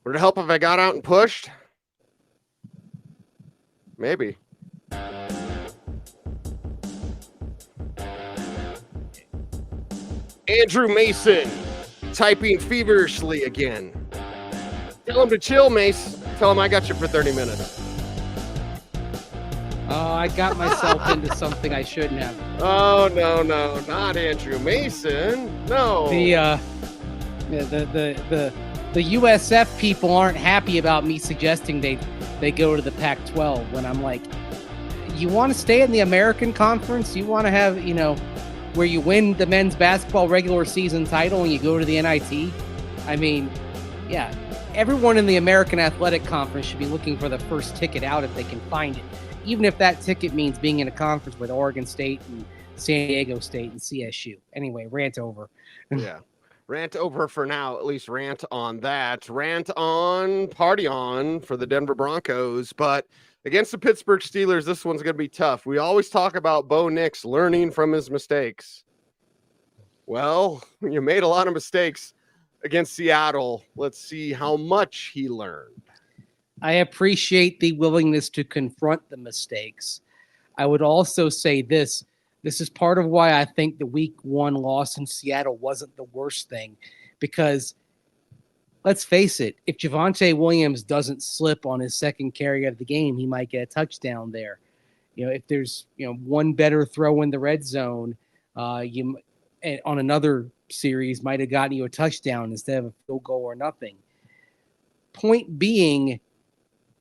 Would it help if I got out and pushed? Maybe. Andrew Mason typing feverishly again. Tell him to chill, Mace. Tell him I got you for 30 minutes. Oh, I got myself into something I shouldn't have. Oh, no, not Andrew Mason. No. The USF people aren't happy about me suggesting they go to the Pac-12 when I'm like, you want to stay in the American Conference? You want to have, where you win the men's basketball regular season title and you go to the NIT? I mean, yeah, everyone in the American Athletic Conference should be looking for the first ticket out if they can find it, even if that ticket means being in a conference with Oregon State and San Diego State and CSU. Anyway, rant over. Yeah. Rant over for now, at least rant on that. Rant on, party on for the Denver Broncos. But against the Pittsburgh Steelers, this one's going to be tough. We always talk about Bo Nix learning from his mistakes. Well, you made a lot of mistakes against Seattle. Let's see how much he learned. I appreciate the willingness to confront the mistakes. I would also say this. This is part of why I think the week 1 loss in Seattle wasn't the worst thing, because let's face it, if Javonte Williams doesn't slip on his second carry of the game, he might get a touchdown there. If there's, one better throw in the red zone, you on another series might have gotten you a touchdown instead of a field goal or nothing. Point being,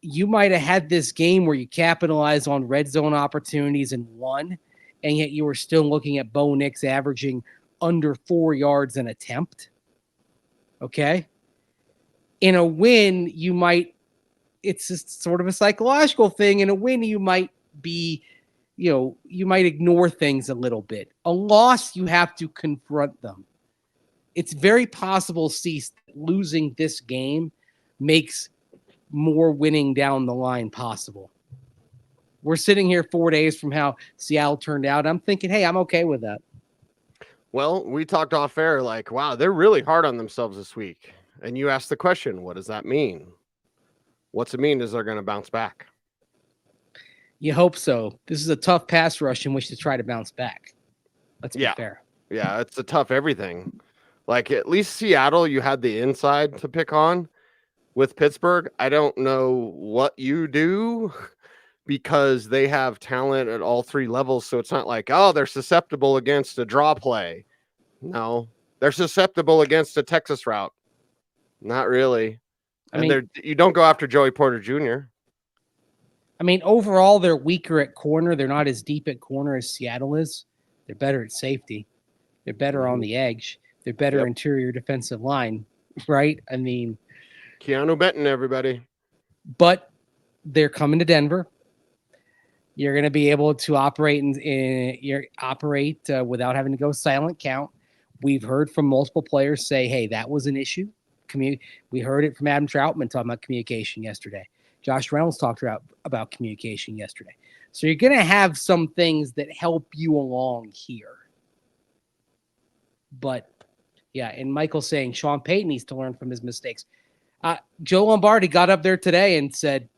you might have had this game where you capitalized on red zone opportunities and won, and yet you were still looking at Bo Nix averaging under 4 yards an attempt. Okay? In a win, it's just sort of a psychological thing. In a win, you might be, you might ignore things a little bit. A loss, you have to confront them. It's very possible, Cease, losing this game makes more winning down the line possible. We're sitting here 4 days from how Seattle turned out. I'm thinking, hey, I'm okay with that. Well, we talked off air like, wow, they're really hard on themselves this week. And you asked the question, what does that mean? What's it mean is they're going to bounce back? You hope so. This is a tough pass rush in which to try to bounce back. Let's be fair. Yeah, it's a tough everything. Like, at least Seattle, you had the inside to pick on. With Pittsburgh, I don't know what you do, because they have talent at all 3 levels. So it's not like, oh, they're susceptible against a draw play. No, they're susceptible against a Texas route. Not really. You don't go after Joey Porter Jr. I mean, overall, they're weaker at corner. They're not as deep at corner as Seattle is. They're better at safety. They're better on the edge. They're better interior defensive line, right? I mean, Keanu Benton, everybody. But they're coming to Denver. You're going to be able to operate without having to go silent count. We've heard from multiple players say, hey, that was an issue. We heard it from Adam Troutman talking about communication yesterday. Josh Reynolds talked about communication yesterday. So you're going to have some things that help you along here. But, yeah, and Michael's saying Sean Payton needs to learn from his mistakes. Joe Lombardi got up there today and said,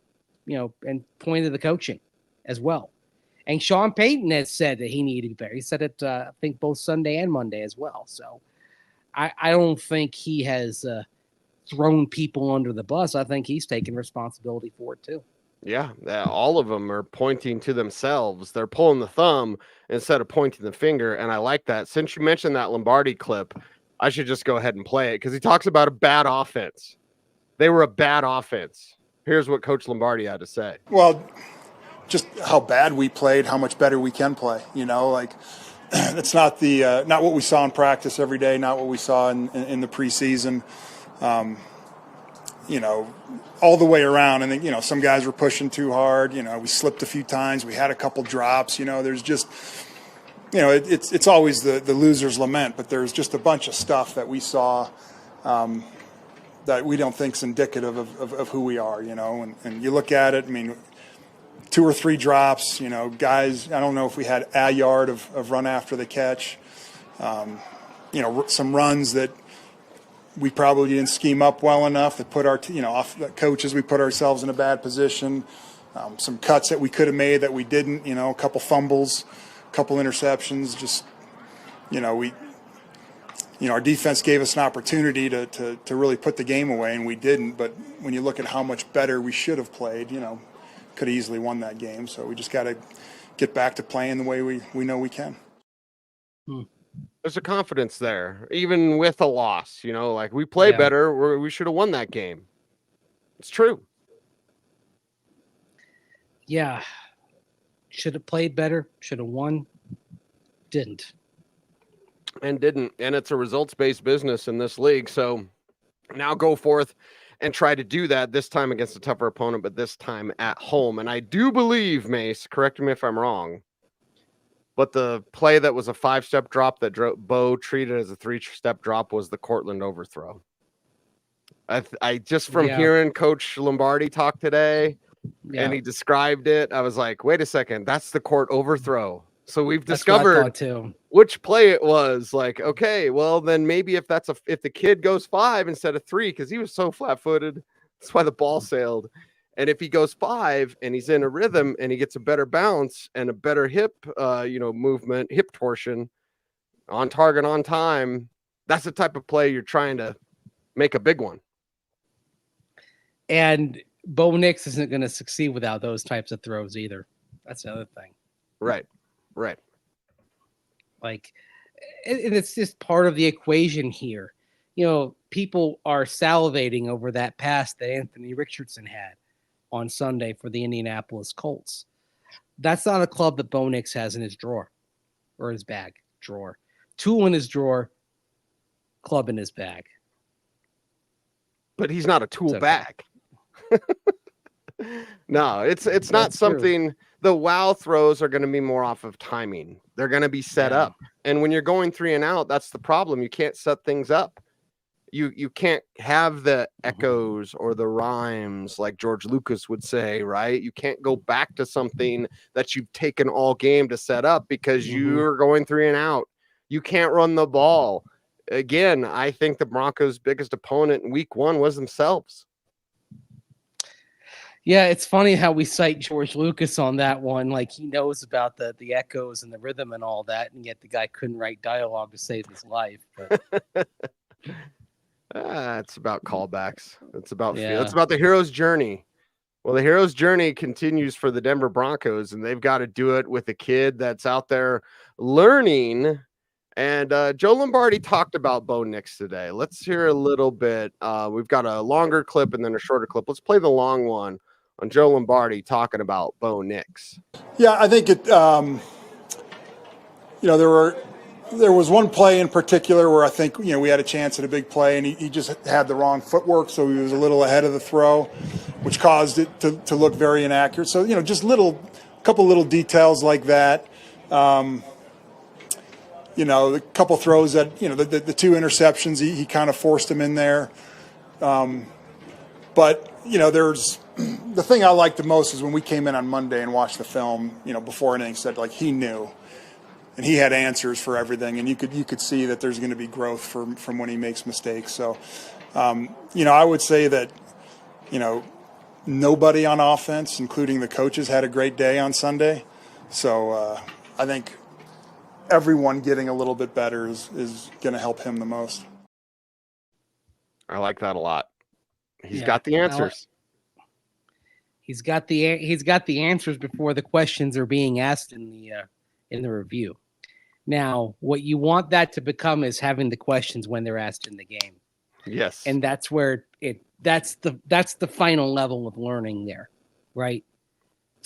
and pointed to the coaching as well. And Sean Payton has said that he needed to be better. He said it, I think, both Sunday and Monday as well. So I don't think he has thrown people under the bus. I think he's taken responsibility for it too. Yeah, all of them are pointing to themselves. They're pulling the thumb instead of pointing the finger, and I like that. Since you mentioned that Lombardi clip, I should just go ahead and play it because he talks about a bad offense. They were a bad offense. Here's what Coach Lombardi had to say. Well, just how bad we played, how much better we can play. It's not not what we saw in practice every day, not what we saw in the preseason. All the way around. And then, some guys were pushing too hard. We slipped a few times. We had a couple drops. There's just, it's always the loser's lament, but there's just a bunch of stuff that we saw that we don't think is indicative of who we are, and you look at it, 2 or 3 drops, guys, I don't know if we had a yard of run after the catch, some runs that we probably didn't scheme up well enough that put our, off the coaches, we put ourselves in a bad position. Some cuts that we could have made that we didn't, a couple fumbles, a couple interceptions. Just, our defense gave us an opportunity to really put the game away, and we didn't. But when you look at how much better we should have played, could have easily won that game. So we just got to get back to playing the way we know we can. There's a confidence there, even with a loss. Like we play better, we should have won that game. It's true. Yeah. Should have played better, should have won, didn't. And it's a results-based business in this league. So now go forth and try to do that, this time against a tougher opponent, but this time at home. And I do believe, Mace, correct me if I'm wrong, but the play that was a 5-step drop that Bo treated as a 3-step drop was the Courtland overthrow. I just from hearing Coach Lombardi talk today, and he described it, I was like, wait a second, that's the court overthrow. So we've discovered which play it was. Like, okay, well then maybe if the kid goes 5 instead of 3, because he was so flat-footed, that's why the ball sailed. And if he goes 5 and he's in a rhythm and he gets a better bounce and a better hip, movement, hip torsion, on target, on time, that's the type of play you're trying to make a big one. And Bo Nix isn't going to succeed without those types of throws either. That's the other thing. Right. Like, and it's just part of the equation here. People are salivating over that pass that Anthony Richardson had on Sunday for the Indianapolis Colts. That's not a club that Bo Nix has in his drawer or his bag drawer. Tool in his drawer, club in his bag. But he's not a tool bag. No, it's not something. The wow throws are going to be more off of timing. They're going to be set up. And when you're going 3 and out, that's the problem. You can't set things up. You can't have the echoes or the rhymes like George Lucas would say, right? You can't go back to something that you've taken all game to set up because you're going 3 and out. You can't run the ball. Again, I think the Broncos' biggest opponent in week 1 was themselves. Yeah, it's funny how we cite George Lucas on that one. Like he knows about the echoes and the rhythm and all that, and yet the guy couldn't write dialogue to save his life. But... it's about callbacks. It's about feel. It's about the hero's journey. Well, the hero's journey continues for the Denver Broncos, and they've got to do it with a kid that's out there learning. And Joe Lombardi talked about Bo Nix today. Let's hear a little bit. We've got a longer clip and then a shorter clip. Let's play the long one on Joe Lombardi talking about Bo Nix. Yeah, I think it. There was one play in particular where I think we had a chance at a big play, and he just had the wrong footwork, so he was a little ahead of the throw, which caused it to look very inaccurate. So just a couple little details like that. A couple throws that the 2 interceptions he kind of forced him in there. But there's the thing I liked the most is when we came in on Monday and watched the film. Before anything said, like he knew. And he had answers for everything, and you could see that there's going to be growth from when he makes mistakes. So, I would say that, nobody on offense, including the coaches, had a great day on Sunday. So I think everyone getting a little bit better is going to help him the most. I like that a lot. He's got the answers. He's got the answers before the questions are being asked in the review. Now, what you want that to become is having the questions when they're asked in the game. Yes. And that's where that's the final level of learning there, right?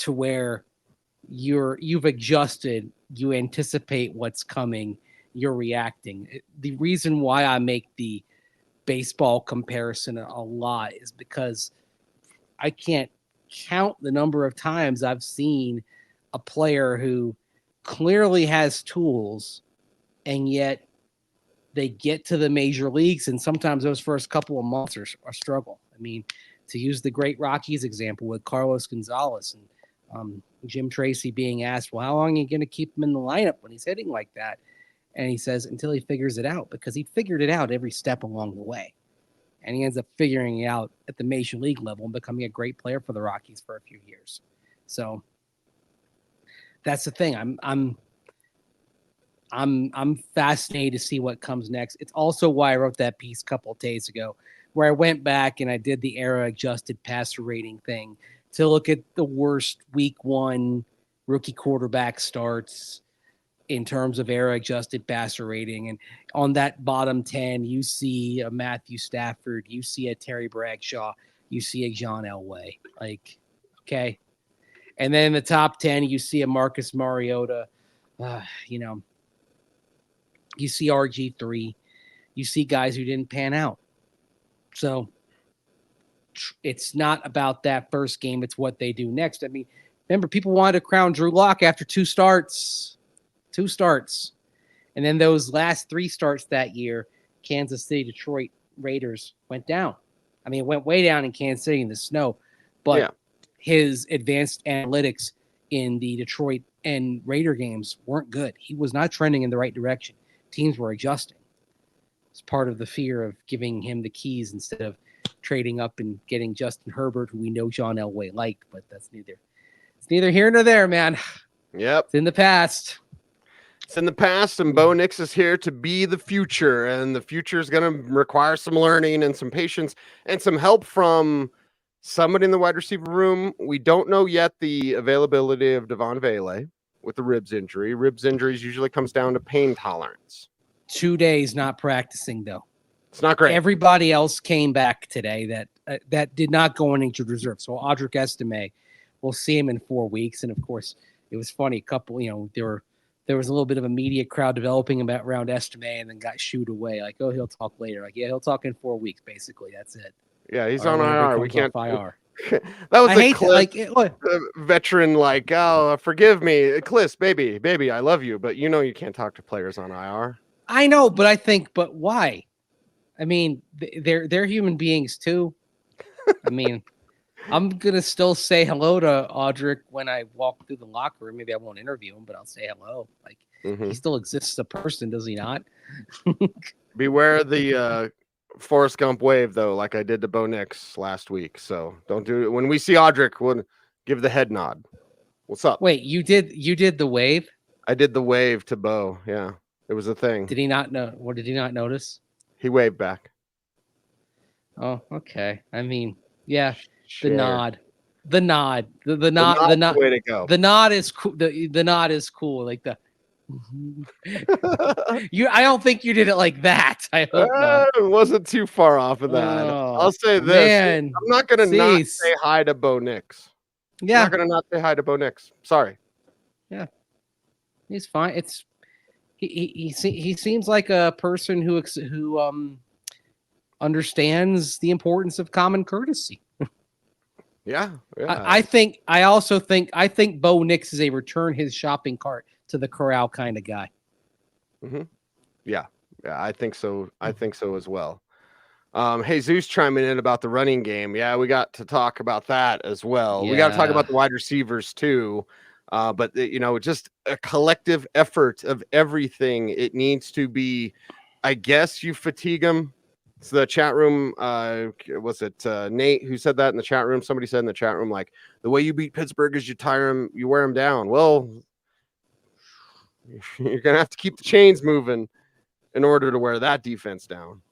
To where you've adjusted, you anticipate what's coming, you're reacting. The reason why I make the baseball comparison a lot is because I can't count the number of times I've seen a player who clearly has tools, and yet they get to the major leagues, and sometimes those first couple of months are struggle. I mean, to use the great Rockies example with Carlos Gonzalez and Jim Tracy being asked, well, how long are you going to keep him in the lineup when he's hitting like that? And he says, until he figures it out, because he figured it out every step along the way. and he ends up figuring it out at the major league level and becoming a great player for the Rockies for a few years. So that's the thing. I'm fascinated to see what comes next. It's also why I wrote that piece a couple of days ago, where I went back and I did the era adjusted passer rating thing to look at the worst week 1 rookie quarterback starts in terms of era adjusted passer rating. And on that bottom 10, you see a Matthew Stafford, you see a Terry Bradshaw, you see a John Elway. Like, okay. And then in the top 10, you see a Marcus Mariota, you see RG3, you see guys who didn't pan out. So it's not about that first game. It's what they do next. I mean, remember, people wanted to crown Drew Lock after 2 starts. And then those last 3 starts that year, Kansas City, Detroit Raiders went down. I mean, it went way down in Kansas City in the snow, but his advanced analytics in the Detroit and Raider games weren't good. He was not trending in the right direction. Teams were adjusting. It's part of the fear of giving him the keys instead of trading up and getting Justin Herbert, who we know John Elway liked, but it's neither here nor there, man. Yep. It's in the past. It's in the past, and Bo Nix is here to be the future, and the future is going to require some learning and some patience and some help from somebody in the wide receiver room. We don't know yet the availability of Devon Vele with the ribs injury. Ribs injuries usually comes down to pain tolerance. 2 days not practicing, though. It's not great. Everybody else came back today that did not go on injured reserve. So Audric Estime, we'll see him in 4 weeks. And of course, it was funny. A couple, there was a little bit of a media crowd developing around Estime and then got shooed away. Like, oh, he'll talk later. Like, yeah, he'll talk in 4 weeks, basically. That's it. Yeah, he's on IR. We can't. IR. That was a clip. Veteran, like, oh, forgive me, Cliss, baby, I love you, but you can't talk to players on IR. I know, but why? I mean, they're human beings too. I mean, I'm gonna still say hello to Audric when I walk through the locker room. Maybe I won't interview him, but I'll say hello. Like, he still exists as a person, does he not? Beware the Forrest Gump wave, though, like I did to Bo Nix last week. So don't do it. When we see Audric, we'll give the head nod. What's up? Wait, you did the wave? I did the wave to Bo. Yeah, it was a thing. Did he not know? What did he not notice? He waved back. Oh, okay. I mean, yeah, Sure. the nod. The nod. Way to go. The nod is cool. The nod is cool. Like the. I don't think you did it like that. I hope not. It wasn't too far off of that. I'll say this. Man. I'm not going to not say hi to Bo Nix. Yeah. I'm not going to not say hi to Bo Nix. Sorry. Yeah. He's fine. He seems like a person who understands the importance of common courtesy. Yeah. I think Bo Nix is a return his shopping cart to the corral kind of guy. Mm-hmm. Yeah, I think so. I think so as well. Jesus chiming in about the running game. Yeah, we got to talk about that as well. Yeah. We got to talk about the wide receivers too. But just a collective effort of everything. It needs to be, I guess you fatigue them. It's the chat room. Was it Nate who said that in the chat room? Somebody said in the chat room, like, the way you beat Pittsburgh is you tire them, you wear them down. Well, you're going to have to keep the chains moving in order to wear that defense down.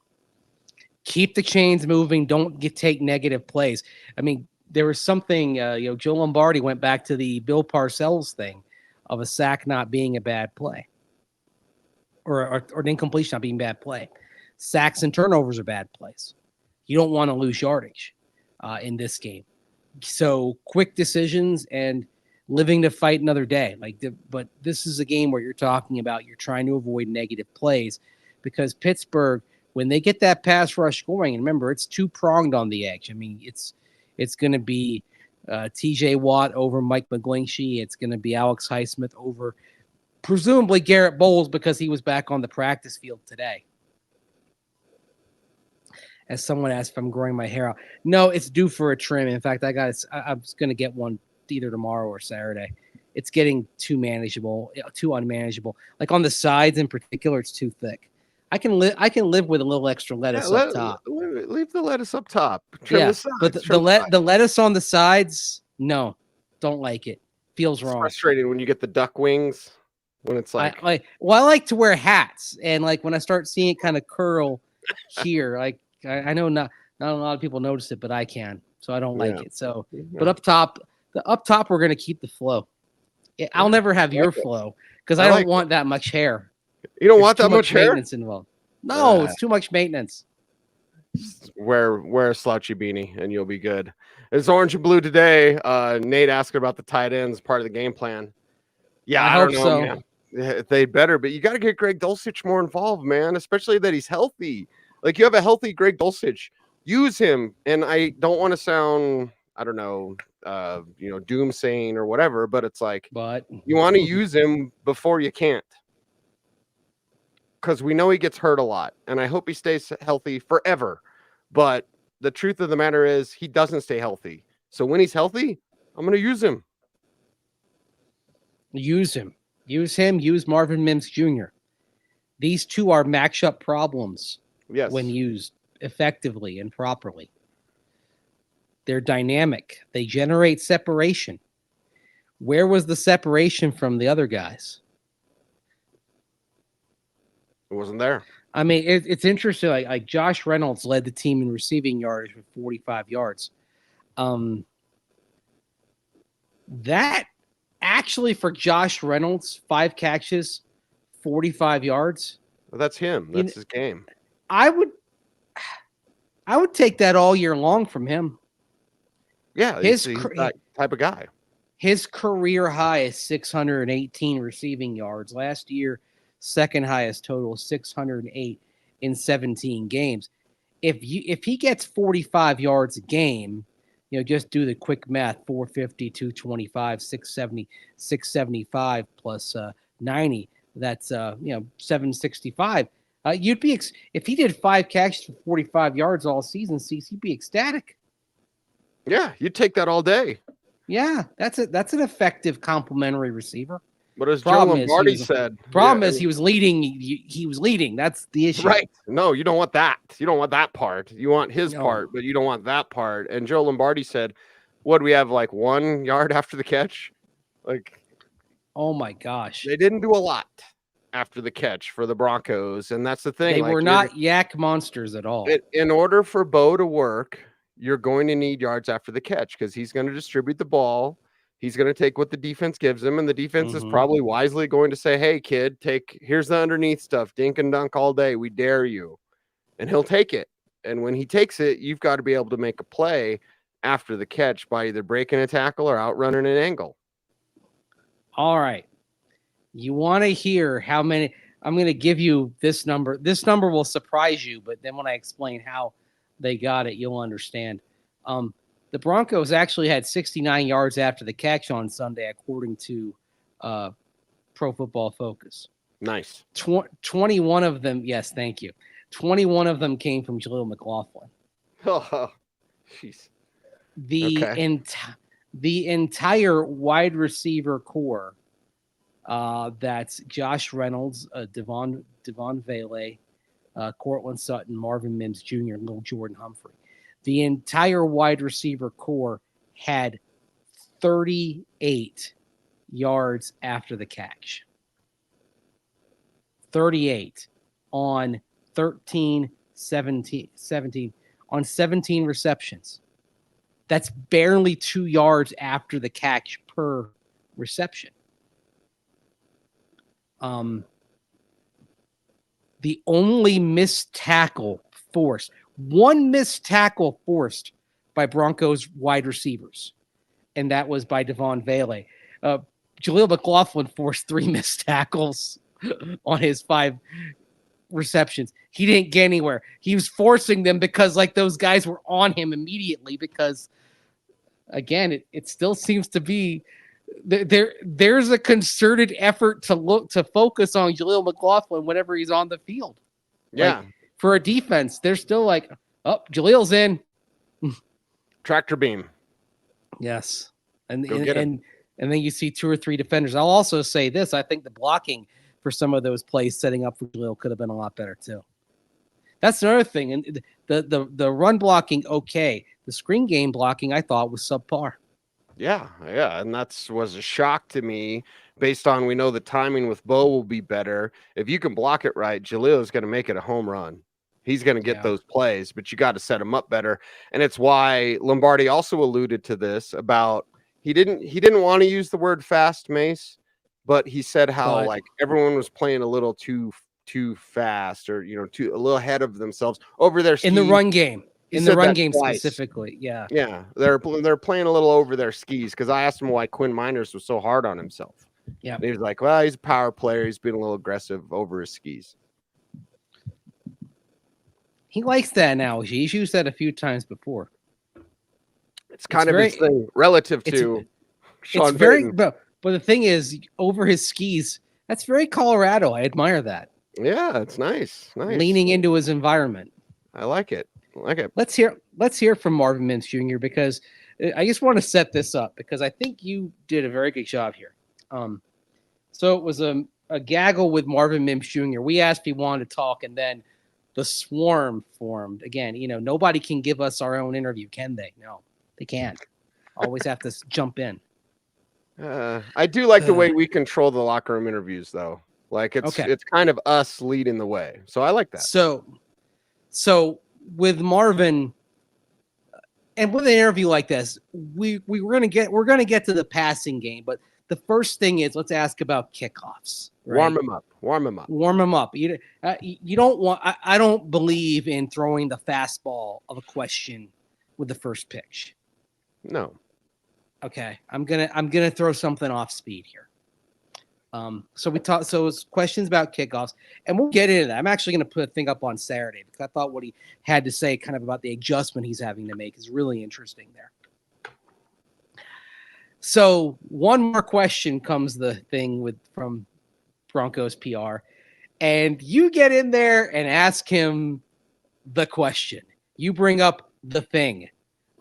Keep the chains moving. Don't take negative plays. I mean, there was something, Joe Lombardi went back to the Bill Parcells thing of a sack not being a bad play or an incompletion not being a bad play. Sacks and turnovers are bad plays. You don't want to lose yardage in this game. So quick decisions and living to fight another day. But this is a game where you're talking about you're trying to avoid negative plays because Pittsburgh, when they get that pass rush going, and remember, it's two-pronged on the edge. I mean, it's going to be T.J. Watt over Mike McGlinchey. It's going to be Alex Highsmith over presumably Garrett Bolles because he was back on the practice field today. As someone asked if I'm growing my hair out. No, it's due for a trim. In fact, I'm going to get one either tomorrow or Saturday. It's getting too unmanageable. Like on the sides in particular, it's too thick. I can live with a little extra lettuce up top. Leave the lettuce up top. Trim the sides, but the lettuce on the sides, no, don't like it. Feels wrong. Frustrating when you get the duck wings. When it's like, I like to wear hats, and like when I start seeing it kind of curl here, like I know not a lot of people notice it, but I can, so I don't like it. So, but up top, we're gonna keep the flow. I'll never have your flow because I don't want that much hair. You don't want that much hair? Maintenance involved. No, it's too much maintenance. Wear a slouchy beanie and you'll be good. It's orange and blue today. Nate asked about the tight ends, part of the game plan. Yeah, I don't know, so. Man. They better, but you got to get Greg Dulcich more involved, man, especially that he's healthy. Like, you have a healthy Greg Dulcich. Use him. And I don't want to sound, I don't know, doomsaying or whatever, but it's like, you want to use him before you can't. Because we know he gets hurt a lot, and I hope he stays healthy forever. But the truth of the matter is he doesn't stay healthy. So when he's healthy, I'm going to use him. Use him. Use Marvin Mims Jr. These two are matchup problems when used effectively and properly. They're dynamic. They generate separation. Where was the separation from the other guys? It wasn't there. I mean, it's interesting. Like Josh Reynolds led the team in receiving yardage with 45 yards. That actually for Josh Reynolds, 5 catches, 45 yards. Well, that's him. That's his game. I would take that all year long from him. Yeah, he's that type of guy. His career high is 618 receiving yards. Last year, second highest total, 608 in 17 games. If he gets 45 yards a game, just do the quick math, 450, 225, 670, 675 plus 90. That's 765. You'd be if he did 5 catches for 45 yards all season, you'd be ecstatic. Yeah, you'd take that all day. Yeah, that's an effective complimentary receiver. But as Joe Lombardi said, he was leading. He was leading. That's the issue. Right. No, you don't want that. You don't want that part. You want his part, but you don't want that part. And Joe Lombardi said, what do we have, like 1 yard after the catch? Like, oh my gosh. They didn't do a lot after the catch for the Broncos. And that's the thing. They were not yak monsters at all. In order for Bo to work, you're going to need yards after the catch because he's going to distribute the ball. He's going to take what the defense gives him, and the defense is probably wisely going to say, hey, kid, here's the underneath stuff. Dink and dunk all day. We dare you. And he'll take it. And when he takes it, you've got to be able to make a play after the catch by either breaking a tackle or outrunning an angle. All right. You want to hear how many – I'm going to give you this number. This number will surprise you, but then when I explain how they got it, you'll understand. The Broncos actually had 69 yards after the catch on Sunday, according to Pro Football Focus. Nice. 21 of them, yes, thank you. 21 of them came from Jaleel McLaughlin. Oh, jeez. The entire wide receiver core, that's Josh Reynolds, Devon Vele, Courtland Sutton, Marvin Mims Jr., and Lil Jordan Humphrey. The entire wide receiver core had 38 yards after the catch. 38 on 17 on 17 receptions. That's barely 2 yards after the catch per reception. The only missed tackle forced, one missed tackle forced by Broncos wide receivers, and that was by Devon Vele. Jaleel McLaughlin forced 3 missed tackles on his 5 receptions. He didn't get anywhere. He was forcing them because those guys were on him immediately because, again, it still seems to be there's a concerted effort to focus on Jaleel McLaughlin whenever he's on the field. Yeah. For a defense, they're still Jaleel's in. Tractor beam. Yes. And then you see 2 or 3 defenders. I'll also say this. I think the blocking for some of those plays setting up for Jaleel could have been a lot better too. That's another thing. And the run blocking, okay. The screen game blocking, I thought was subpar. Yeah, and was a shock to me based on we know the timing with Bo will be better. If you can block it right, Jalil's going to make it a home run. He's going to get those plays, but you got to set him up better. And it's why Lombardi also alluded to this about he didn't want to use the word fast, Mace, but he said how like everyone was playing a little too fast or a little ahead of themselves over their skis. In the run game. In the run game twice. Specifically, yeah. Yeah, they're playing a little over their skis because I asked him why Quinn Miners was so hard on himself. Yeah, he was like, well, he's a power player. He's been a little aggressive over his skis. He likes that analogy. He's used that a few times before. It's kind of his thing relative to Sean Payton. But the thing is, over his skis, that's very Colorado. I admire that. Yeah, it's nice. Leaning into his environment. I like it. Let's hear from Marvin Mims Jr. because I just want to set this up because I think you did a very good job here. So it was a gaggle with Marvin Mims Jr. We asked if he wanted to talk, and then the swarm formed again. Nobody can give us our own interview, can they? No, they can't. Always have to jump in. I do like the way we control the locker room interviews, though. Like it's kind of us leading the way, so I like that. So with Marvin, and with an interview like this, we're gonna get to the passing game, but the first thing is let's ask about kickoffs. Right? Warm him up. You don't want. I don't believe in throwing the fastball of a question with the first pitch. No. Okay, I'm gonna throw something off speed here. So it's questions about kickoffs, and we'll get into that. I'm actually going to put a thing up on Saturday because I thought what he had to say kind of about the adjustment he's having to make is really interesting there. So one more question comes the thing from Broncos PR, and you get in there and ask him the question. You bring up the thing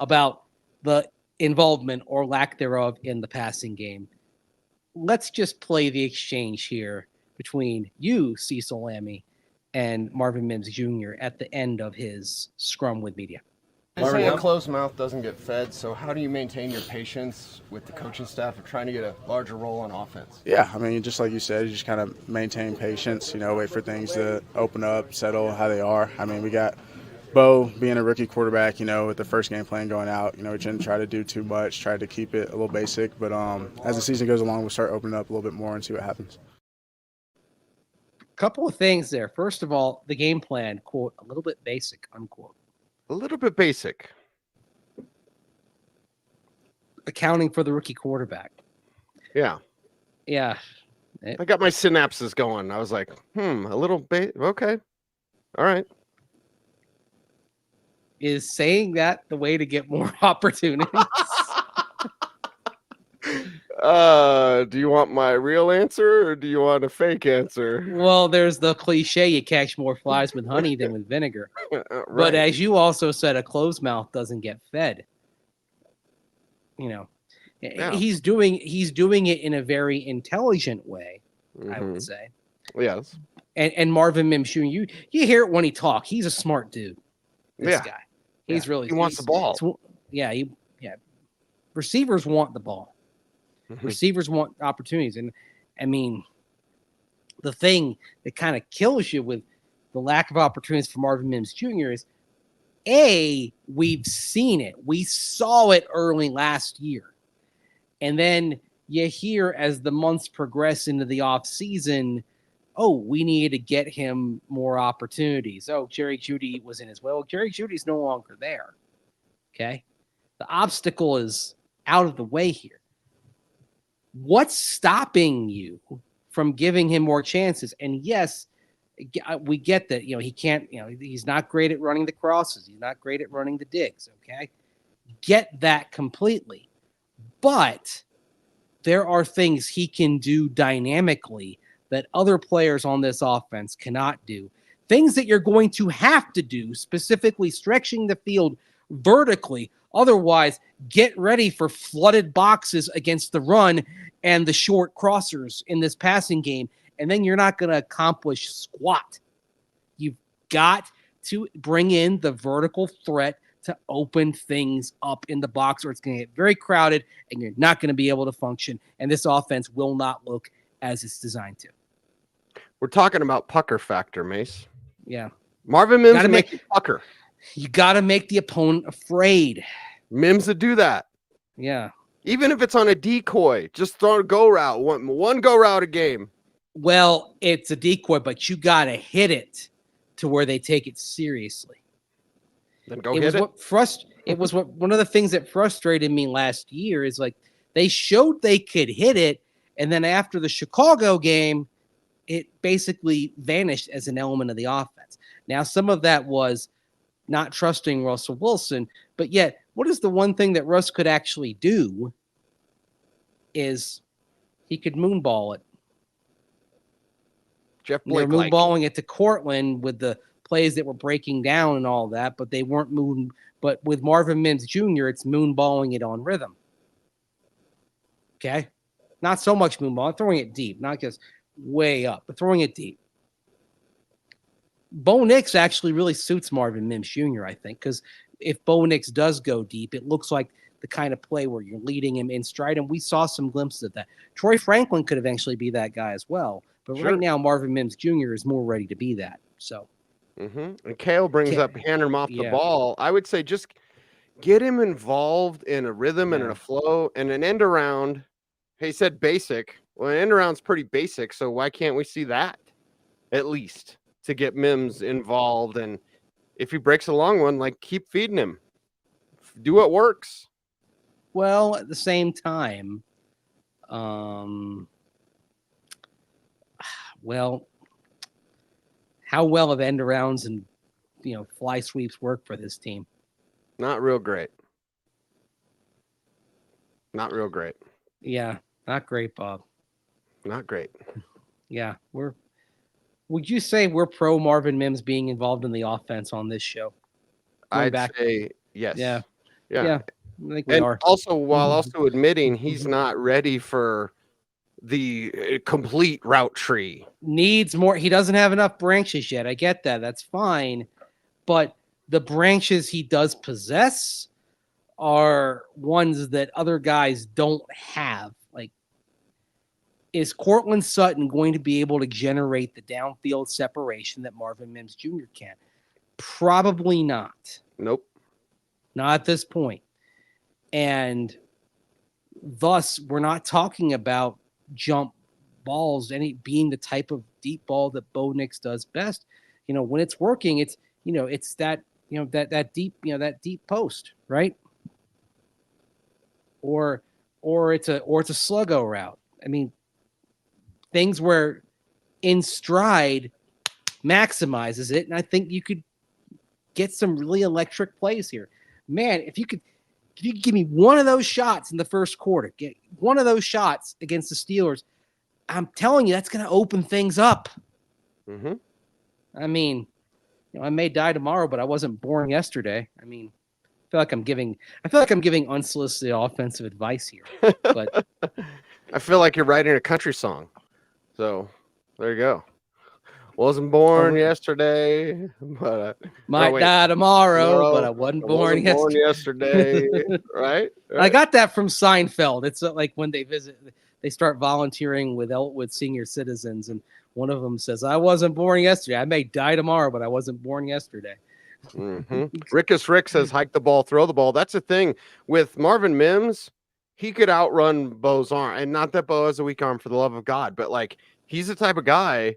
about the involvement or lack thereof in the passing game. Let's just play the exchange here between you, Cecil Lammey, and Marvin Mims Jr. at the end of his scrum with media. They say a closed mouth doesn't get fed, so how do you maintain your patience with the coaching staff of trying to get a larger role on offense? Yeah, I mean, just like you said, you just kind of maintain patience, wait for things to open up, settle how they are. I mean, we got Bo being a rookie quarterback, with the first game plan going out, we didn't try to do too much, tried to keep it a little basic. But as the season goes along, we'll start opening up a little bit more and see what happens. Couple of things there. First of all, the game plan, quote, a little bit basic, unquote. A little bit basic. Accounting for the rookie quarterback. Yeah. Yeah. I got my synapses going. I was like, a little bit. Okay. All right. Is saying that the way to get more opportunities? Do you want my real answer or do you want a fake answer? Well, there's the cliche, you catch more flies with honey than with vinegar. Right. But as you also said, a closed mouth doesn't get fed. He's doing it in a very intelligent way, I would say. Yes. And Marvin Mims Jr., you hear it when he talks. He's a smart dude. This guy. He wants the ball. Receivers want the ball. Receivers want opportunities. And I mean, the thing that kind of kills you with the lack of opportunities for Marvin Mims Jr. is we've seen it. We saw it early last year. And then you hear as the months progress into the off season, we needed to get him more opportunities. Jerry Jeudy was in as well. Jerry Judy's no longer there. Okay. The obstacle is out of the way here. What's stopping you from giving him more chances? And yes, we get that, he can't, he's not great at running the crosses. He's not great at running the digs. Okay. Get that completely. But there are things he can do dynamically that other players on this offense cannot do. Things that you're going to have to do, specifically stretching the field vertically. Otherwise, get ready for flooded boxes against the run and the short crossers in this passing game. And then you're not going to accomplish squat. You've got to bring in the vertical threat to open things up in the box, or it's going to get very crowded and you're not going to be able to function. And this offense will not look as it's designed to. We're talking about pucker factor, Mace. Yeah. Marvin Mims make you pucker. You got to make the opponent afraid. Mims would do that. Yeah. Even if it's on a decoy, just throw a go route, one go route a game. Well, it's a decoy, but you got to hit it to where they take it seriously. Then go hit it. It was one of the things that frustrated me last year is like they showed they could hit it, and then after the Chicago game, it basically vanished as an element of the offense. Now, some of that was not trusting Russell Wilson, but yet, what is the one thing that Russ could actually do is he could moonball it. Jeff Blake, Blake moonballing it to Courtland with the plays that were breaking down and all that, but they weren't moving. But with Marvin Mims Jr., it's moonballing it on rhythm. Okay? Not so much moonball, throwing it deep, not just way up, but throwing it deep. Bo Nix actually really suits Marvin Mims Jr., I think, because if Bo Nix does go deep, it looks like the kind of play where you're leading him in stride, and we saw some glimpses of that. Troy Franklin could eventually be that guy as well, but right now Marvin Mims Jr. is more ready to be that. So, And Kale brings up handing him off the ball. I would say just get him involved in a rhythm and in a flow and an end around. He said basic. Well, an end around's pretty basic, so why can't we see that at least to get Mims involved? And if he breaks a long one, like keep feeding him. Do what works. Well, at the same time, how well have end arounds and fly sweeps work for this team? Not real great. Not real great. Yeah, not great, Bob. Not great. Yeah, would you say we're pro Marvin Mims being involved in the offense on this show? I'd say yes. Yeah. I think we are. Also, while also admitting he's not ready for the complete route tree. Needs more. He doesn't have enough branches yet. I get that. That's fine. But the branches he does possess are ones that other guys don't have. Like, is Courtland Sutton going to be able to generate the downfield separation that Marvin Mims Jr. can? Probably not. Nope. Not at this point. And thus, we're not talking about jump balls being the type of deep ball that Bo Nix does best. When it's working, it's that that deep post, right? Or it's a sluggo route. I mean, things where in stride maximizes it, and I think you could get some really electric plays here. Man, if you could give me one of those shots in the first quarter, get one of those shots against the Steelers, I'm telling you, that's going to open things up. Mm-hmm. I mean, I may die tomorrow, but I wasn't born yesterday. I mean, I feel like I'm giving unsolicited offensive advice here. But I feel like you're writing a country song. So there you go. Wasn't born yesterday, but might die tomorrow, but I wasn't born yesterday. Right? I got that from Seinfeld. It's like when they start volunteering with senior citizens, and one of them says, "I wasn't born yesterday. I may die tomorrow, but I wasn't born yesterday." Mm-hmm. Rickus Rick says, "Hike the ball, throw the ball." That's the thing with Marvin Mims. He could outrun Bo's arm, and not that Bo has a weak arm, for the love of God, but like he's the type of guy.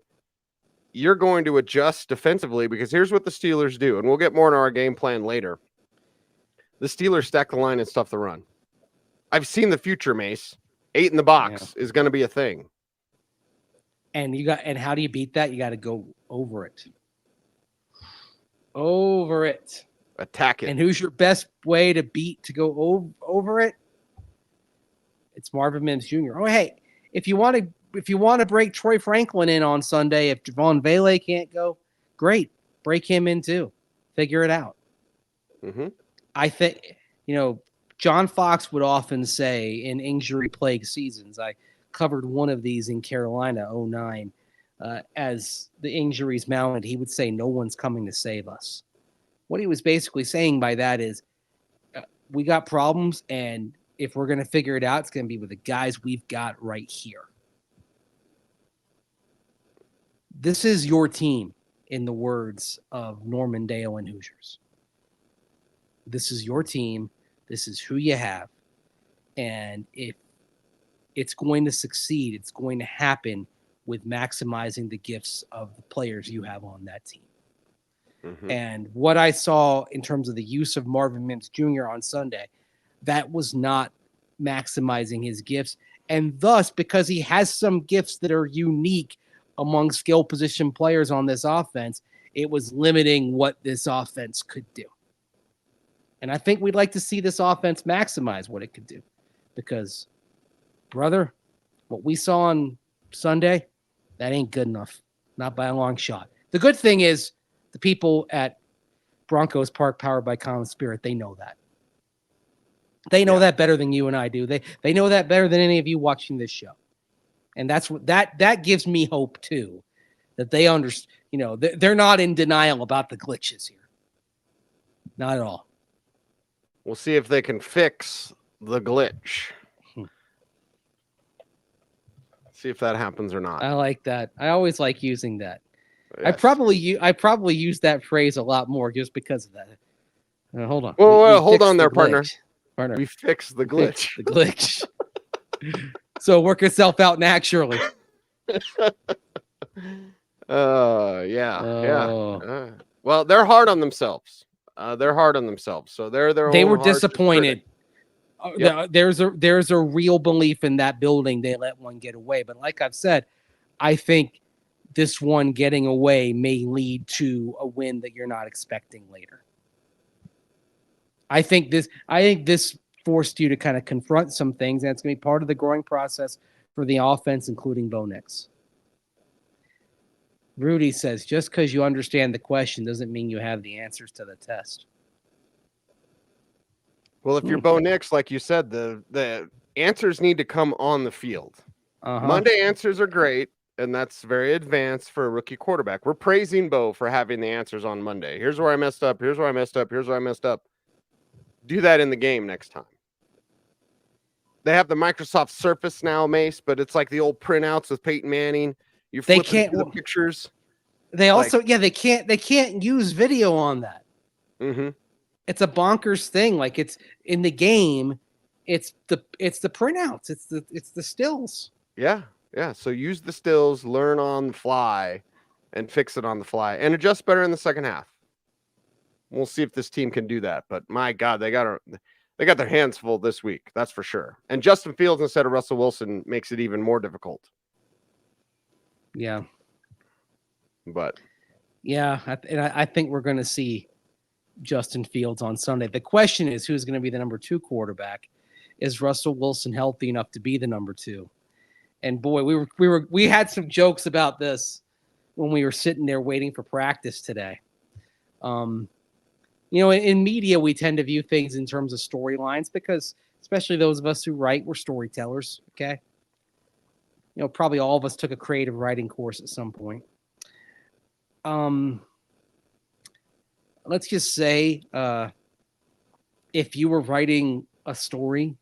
You're going to adjust defensively because here's what the Steelers do, and we'll get more into our game plan later. The Steelers stack the line and stuff the run. I've seen the future, Mace. 8 in the box is going to be a thing. And how do you beat that? You got to go over it. Over it. Attack it. And who's your best way to go over it? It's Marvin Mims Jr. Oh, hey, if you want to break Troy Franklin in on Sunday, if Javon Vele can't go, great. Break him in too. Figure it out. Mm-hmm. I think, John Fox would often say in injury-plagued seasons, I covered one of these in Carolina, 2009. as the injuries mounted, he would say, no one's coming to save us. What he was basically saying by that is, we got problems, and if we're going to figure it out, it's going to be with the guys we've got right here. This is your team, in the words of Norman Dale and Hoosiers. This is your team. This is who you have. And if it's going to succeed, it's going to happen with maximizing the gifts of the players you have on that team. Mm-hmm. And what I saw in terms of the use of Marvin Mims Jr. on Sunday, that was not maximizing his gifts. And thus, because he has some gifts that are unique among skill position players on this offense, it was limiting what this offense could do. And I think we'd like to see this offense maximize what it could do. Because, brother, what we saw on Sunday, that ain't good enough. Not by a long shot. The good thing is, the people at Broncos Park, powered by Common Spirit, they know that. They know that better than you and I do. They know that better than any of you watching this show. And that's what that gives me hope too, that they understand. You know, they're not in denial about the glitches here. Not at all. We'll see if they can fix the glitch. See if that happens or not. I like that. I always like using that. Yes. I probably use that phrase a lot more just because of that. Hold on. Well, hold on there, partner. Partner. We fixed the glitch. The glitch. So work itself out naturally. Yeah. Well, they're hard on themselves. So they were disappointed. Yep. There's a real belief in that building. They let one get away, but like I've said, I think this one getting away may lead to a win that you're not expecting later. I think this forced you to kind of confront some things, and it's going to be part of the growing process for the offense, including Bo Nix. Rudy says, just because you understand the question doesn't mean you have the answers to the test. Well, if you're Bo Nix, like you said, the answers need to come on the field. Monday answers are great, and that's very advanced for a rookie quarterback. We're praising Bo for having the answers on Monday. Here's where I messed up. Here's where I messed up. Here's where I messed up. Do that in the game next time. They have the Microsoft Surface now, Mace, but it's like the old printouts with Peyton Manning. You flip the pictures. They also, they can't use video on that. Mm-hmm. It's a bonkers thing. Like, it's in the game. It's the printouts. It's the stills. Yeah. So use the stills, learn on the fly, and fix it on the fly, and adjust better in the second half. We'll see if this team can do that. But my God, they got their hands full this week. That's for sure. And Justin Fields instead of Russell Wilson makes it even more difficult. Yeah. But yeah, I think we're going to see Justin Fields on Sunday. The question is, who's going to be the number 2 quarterback? Is Russell Wilson healthy enough to be the number 2? And boy, we had some jokes about this when we were sitting there waiting for practice today. In media, we tend to view things in terms of storylines because, especially those of us who write, we're storytellers. Okay. Probably all of us took a creative writing course at some point. Let's just say, if you were writing a story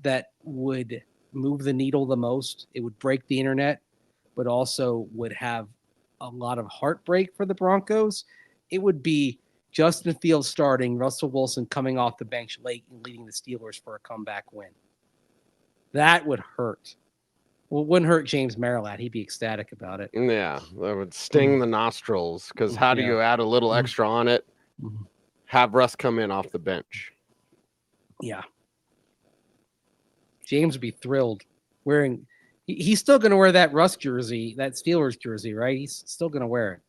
that would move the needle the most, it would break the internet, but also would have a lot of heartbreak for the Broncos, it would be Justin Fields starting, Russell Wilson coming off the bench late and leading the Steelers for a comeback win. That would hurt. Well, it wouldn't hurt James Marilat. He'd be ecstatic about it. Yeah, that would sting the nostrils, because how do you add a little extra on it? Have Russ come in off the bench. Yeah. James would be thrilled wearing. He's still going to wear that Russ jersey, that Steelers jersey, right? He's still going to wear it.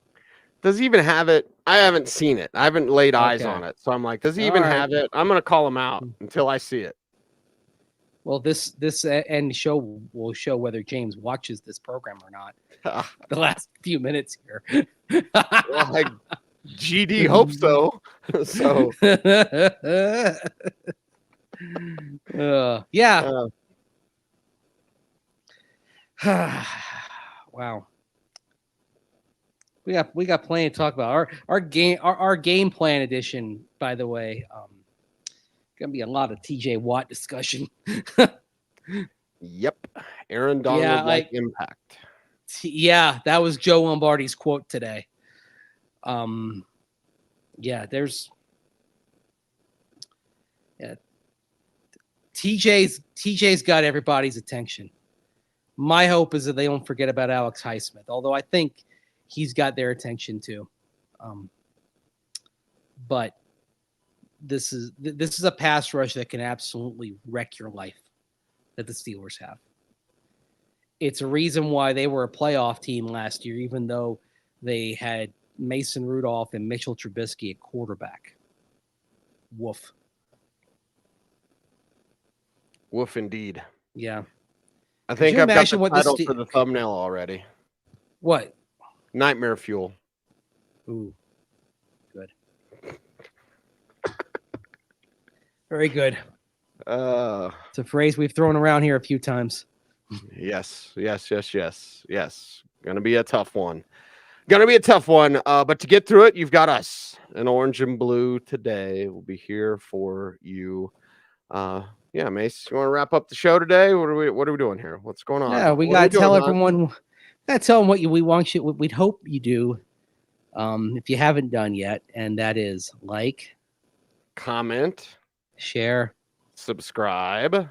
Does he even have it? I haven't seen it. I haven't laid eyes on it. So I'm like, does he even have it? I'm going to call him out until I see it. Well, this end show will show whether James watches this program or not. The last few minutes here. Well, GD hope so. Yeah. Wow. We got plenty to talk about. Our game plan edition, by the way. Gonna be a lot of TJ Watt discussion. Yep. Aaron Donald like impact. Yeah, that was Joe Lombardi's quote today. TJ's got everybody's attention. My hope is that they don't forget about Alex Highsmith, although I think he's got their attention too. But this is a pass rush that can absolutely wreck your life that the Steelers have. It's a reason why they were a playoff team last year, even though they had Mason Rudolph and Mitchell Trubisky at quarterback. Woof. Woof indeed. Yeah. I think I've got the title for the thumbnail already. What? Nightmare Fuel. Ooh. Good. Very good. It's a phrase we've thrown around here a few times. Yes. Gonna be a tough one. But to get through it, you've got us in orange and blue today. We'll be here for you. Yeah, Mace, you want to wrap up the show today? What are we doing here? What's going on? Yeah, we got to tell everyone. Gotta tell them what we'd hope you do, if you haven't done yet, and that is like, comment, share, subscribe,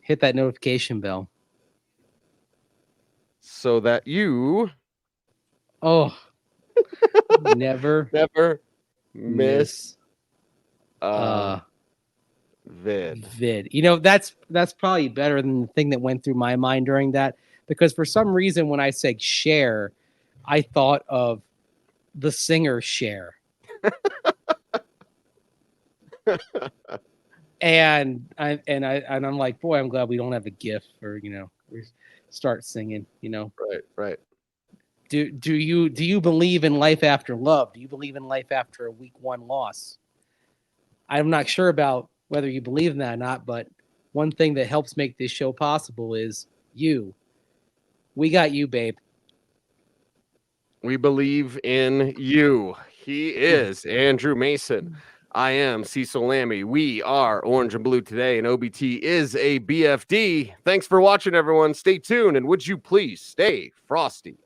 hit that notification bell, so that you never miss vid. You know, that's probably better than the thing that went through my mind during that, because for some reason when I said share, I thought of the singer Cher. and I'm like, boy, I'm glad we don't have a GIF or, we start singing, Right. Do you believe in life after love? Do you believe in life after a week 1 loss? I'm not sure about whether you believe in that or not, but one thing that helps make this show possible is you. We got you, babe. We believe in you. He is Andrew Mason. I am Cecil Lammey. We are Orange and Blue today, and OBT is a BFD. Thanks for watching, everyone. Stay tuned, and would you please stay frosty?